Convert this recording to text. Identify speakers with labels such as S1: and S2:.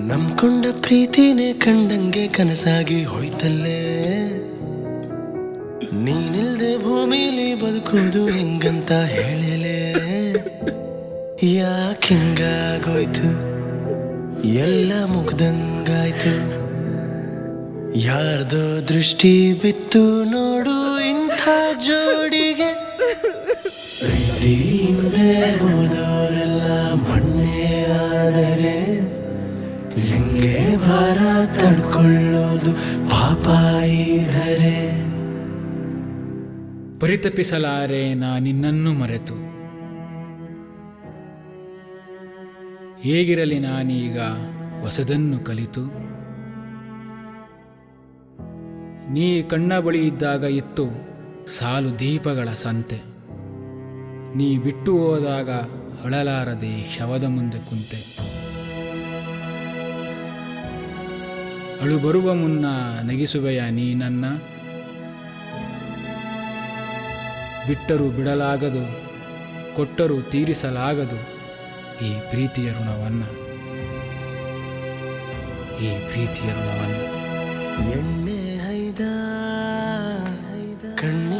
S1: ನಂಬ್ಕೊಂಡ ಪ್ರೀತಿನೇ ಕಂಡಂಗೆ ಕನಸಾಗಿ ಹೋಯ್ತಲ್ಲೇ. ನೀನಿಲ್ದೆ ಭೂಮಿಲಿ ಬದುಕೋದು ಹೆಂಗಂತ ಹೇಳಲೇ. ಯಾಕಿಂಗಾಗೋಯ್ತು, ಎಲ್ಲ ಮುಗ್ದಂಗಾಯ್ತು. ಯಾರ್ದೋ ದೃಷ್ಟಿ ಬಿತ್ತು ನೋಡು ಇಂಥ ಜೋಡಿಗೆ. ಪ್ರೀತಿ ಹಿಂದೆ ಹೋದವರೆಲ್ಲ ಮಣ್ಣೆ ಆದರೆ ಹೆಂಗೆ ಭಾರ ತಡ್ಕೊಳ್ಳೋದು ಪಾಪ ಇದರೆ.
S2: ಪರಿತಪಿಸಲಾರೆ ನಾ ನಿನ್ನನ್ನು ಮರೆತು, ಹೇಗಿರಲಿ ನಾನೀಗ ಹೊಸದನ್ನು ಕಲಿತು. ನೀ ಕಣ್ಣ ಬಳಿ ಇದ್ದಾಗ ಇತ್ತು ಸಾಲು ದೀಪಗಳ ಸಂತೆ. ನೀ ಬಿಟ್ಟು ಹೋದಾಗ ಅಳಲಾರದೆ ಶವದ ಮುಂದೆ ಕುಂತೆ. ಅಳು ಬರುವ ಮುನ್ನ ನಗಿಸುವೆಯ ನೀ ನನ್ನ, ಬಿಟ್ಟರೂ ಬಿಡಲಾಗದು, ಕೊಟ್ಟರೂ ತೀರಿಸಲಾಗದು ಈ ಪ್ರೀತಿಯ ಋಣವನ್ನು, ಈ ಪ್ರೀತಿಯ ಋಣವನ್ನು.
S1: ಎಣ್ಣೆ ಹೈದ ಕಣ್ಣ